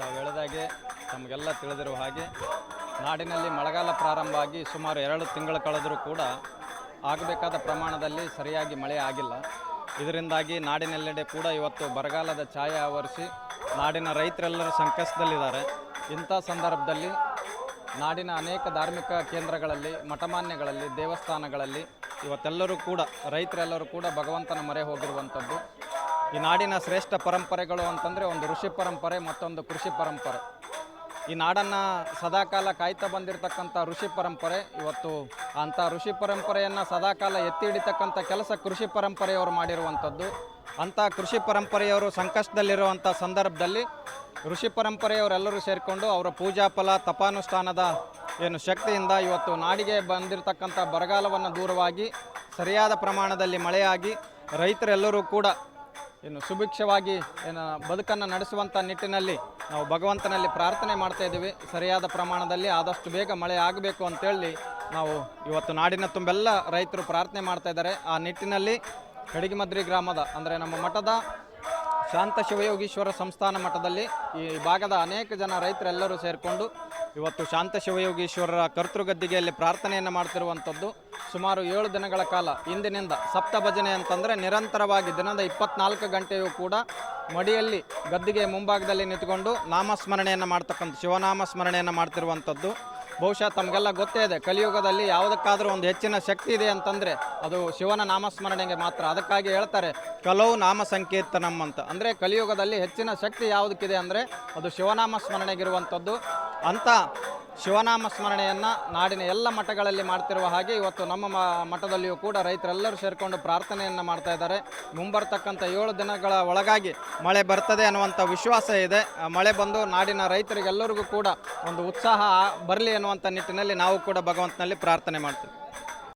ತಾವು ಹೇಳಿದಾಗೆ ತಮಗೆಲ್ಲ ತಿಳಿದಿರುವ ಹಾಗೆ ನಾಡಿನಲ್ಲಿ ಮಳೆಗಾಲ ಪ್ರಾರಂಭ ಆಗಿ ಸುಮಾರು 2 ತಿಂಗಳು ಕಳೆದರೂ ಕೂಡ ಆಗಬೇಕಾದ ಪ್ರಮಾಣದಲ್ಲಿ ಸರಿಯಾಗಿ ಮಳೆ ಆಗಿಲ್ಲ. ಇದರಿಂದಾಗಿ ನಾಡಿನೆಲ್ಲೆಡೆ ಕೂಡ ಇವತ್ತು ಬರಗಾಲದ ಛಾಯೆ ಆವರಿಸಿ ನಾಡಿನ ರೈತರೆಲ್ಲರೂ ಸಂಕಷ್ಟದಲ್ಲಿದ್ದಾರೆ. ಇಂಥ ಸಂದರ್ಭದಲ್ಲಿ ನಾಡಿನ ಅನೇಕ ಧಾರ್ಮಿಕ ಕೇಂದ್ರಗಳಲ್ಲಿ, ಮಠಮಾನ್ಯಗಳಲ್ಲಿ, ದೇವಸ್ಥಾನಗಳಲ್ಲಿ ಇವತ್ತೆಲ್ಲರೂ ಕೂಡ ರೈತರೆಲ್ಲರೂ ಕೂಡ ಭಗವಂತನ ಮೊರೆ ಹೋಗಿರುವಂಥದ್ದು. ಈ ನಾಡಿನ ಶ್ರೇಷ್ಠ ಪರಂಪರೆಗಳು ಅಂತಂದರೆ ಒಂದು ಋಷಿ ಪರಂಪರೆ, ಮತ್ತೊಂದು ಕೃಷಿ ಪರಂಪರೆ. ಈ ನಾಡನ್ನು ಸದಾಕಾಲ ಕಾಯ್ತಾ ಬಂದಿರತಕ್ಕಂಥ ಋಷಿ ಪರಂಪರೆ ಇವತ್ತು ಅಂಥ ಋಷಿ ಪರಂಪರೆಯನ್ನು ಸದಾಕಾಲ ಎತ್ತಿ ಹಿಡಿತಕ್ಕಂಥ ಕೆಲಸ ಕೃಷಿ ಪರಂಪರೆಯವರು ಮಾಡಿರುವಂಥದ್ದು. ಅಂಥ ಕೃಷಿ ಪರಂಪರೆಯವರು ಸಂಕಷ್ಟದಲ್ಲಿರುವಂಥ ಸಂದರ್ಭದಲ್ಲಿ ಋಷಿ ಪರಂಪರೆಯವರೆಲ್ಲರೂ ಸೇರಿಕೊಂಡು ಅವರ ಪೂಜಾ ಫಲ ತಪಾನುಷ್ಠಾನದ ಶಕ್ತಿಯಿಂದ ಇವತ್ತು ನಾಡಿಗೆ ಬಂದಿರತಕ್ಕಂಥ ಬರಗಾಲವನ್ನು ದೂರವಾಗಿ ಸರಿಯಾದ ಪ್ರಮಾಣದಲ್ಲಿ ಮಳೆಯಾಗಿ ರೈತರೆಲ್ಲರೂ ಕೂಡ ಸುಭಿಕ್ಷವಾಗಿ ಬದುಕನ್ನು ನಡೆಸುವಂಥ ನಿಟ್ಟಿನಲ್ಲಿ ನಾವು ಭಗವಂತನಲ್ಲಿ ಪ್ರಾರ್ಥನೆ ಮಾಡ್ತಾ ಇದ್ದೀವಿ. ಸರಿಯಾದ ಪ್ರಮಾಣದಲ್ಲಿ ಆದಷ್ಟು ಬೇಗ ಮಳೆ ಆಗಬೇಕು ಅಂತೇಳಿ ನಾವು ಇವತ್ತು ನಾಡಿನ ತುಂಬೆಲ್ಲ ರೈತರು ಪ್ರಾರ್ಥನೆ ಮಾಡ್ತಾ ಇದ್ದಾರೆ. ಆ ನಿಟ್ಟಿನಲ್ಲಿ ಕಡಿಗಿಮದ್ರಿ ಗ್ರಾಮದ ಅಂದರೆ ನಮ್ಮ ಮಠದ ಶಾಂತ ಶಿವಯೋಗೀಶ್ವರ ಸಂಸ್ಥಾನ ಮಠದಲ್ಲಿ ಈ ಭಾಗದ ಅನೇಕ ಜನ ರೈತರೆಲ್ಲರೂ ಸೇರಿಕೊಂಡು ಇವತ್ತು ಶಾಂತ ಶಿವಯೋಗೀಶ್ವರರ ಕರ್ತೃಗದ್ದಿಗೆಯಲ್ಲಿ ಪ್ರಾರ್ಥನೆಯನ್ನು ಮಾಡ್ತಿರುವಂಥದ್ದು. ಸುಮಾರು 7 ದಿನಗಳ ಕಾಲ ಇಂದಿನಿಂದ ಸಪ್ತ ಭಜನೆ ಅಂತಂದರೆ ನಿರಂತರವಾಗಿ ದಿನದ 24 ಗಂಟೆಯೂ ಕೂಡ ಮಡಿಯಲ್ಲಿ ಗದ್ದಿಗೆ ಮುಂಭಾಗದಲ್ಲಿ ನಿಂತುಕೊಂಡು ನಾಮಸ್ಮರಣೆಯನ್ನು ಮಾಡ್ತಕ್ಕಂಥ ಶಿವನಾಮ ಸ್ಮರಣೆಯನ್ನು ಮಾಡ್ತಿರುವಂಥದ್ದು. ಬಹುಶಃ ತಮಗೆಲ್ಲ ಗೊತ್ತೇ ಇದೆ, ಕಲಿಯುಗದಲ್ಲಿ ಯಾವುದಕ್ಕಾದರೂ ಒಂದು ಹೆಚ್ಚಿನ ಶಕ್ತಿ ಇದೆ ಅಂತಂದರೆ ಅದು ಶಿವನ ನಾಮಸ್ಮರಣೆಗೆ ಮಾತ್ರ. ಅದಕ್ಕಾಗಿ ಹೇಳ್ತಾರೆ ಕಲವು ನಾಮ ಸಂಕೀರ್ತನಂ ಅಂತ. ಅಂದರೆ ಕಲಿಯುಗದಲ್ಲಿ ಹೆಚ್ಚಿನ ಶಕ್ತಿ ಯಾವುದಕ್ಕಿದೆ ಅಂದರೆ ಅದು ಶಿವನಾಮ ಸ್ಮರಣೆಗಿರುವಂಥದ್ದು. ಅಂಥ ಶಿವನಾಮ ಸ್ಮರಣೆಯನ್ನು ನಾಡಿನ ಎಲ್ಲ ಮಠಗಳಲ್ಲಿ ಮಾಡ್ತಿರುವ ಹಾಗೆ ಇವತ್ತು ನಮ್ಮ ಮಠದಲ್ಲಿಯೂ ಕೂಡ ರೈತರೆಲ್ಲರೂ ಸೇರಿಕೊಂಡು ಪ್ರಾರ್ಥನೆಯನ್ನು ಮಾಡ್ತಾ ಇದ್ದಾರೆ. ಮುಂಬರ್ತಕ್ಕಂಥ 7 ದಿನಗಳ ಒಳಗಾಗಿ ಮಳೆ ಬರ್ತದೆ ಅನ್ನುವಂಥ ವಿಶ್ವಾಸ ಇದೆ. ಮಳೆ ಬಂದು ನಾಡಿನ ರೈತರಿಗೆಲ್ಲರಿಗೂ ಕೂಡ ಒಂದು ಉತ್ಸಾಹ ಬರಲಿ ಅನ್ನುವಂಥ ನಿಟ್ಟಿನಲ್ಲಿ ನಾವು ಕೂಡ ಭಗವಂತನಲ್ಲಿ ಪ್ರಾರ್ಥನೆ ಮಾಡ್ತೀವಿ.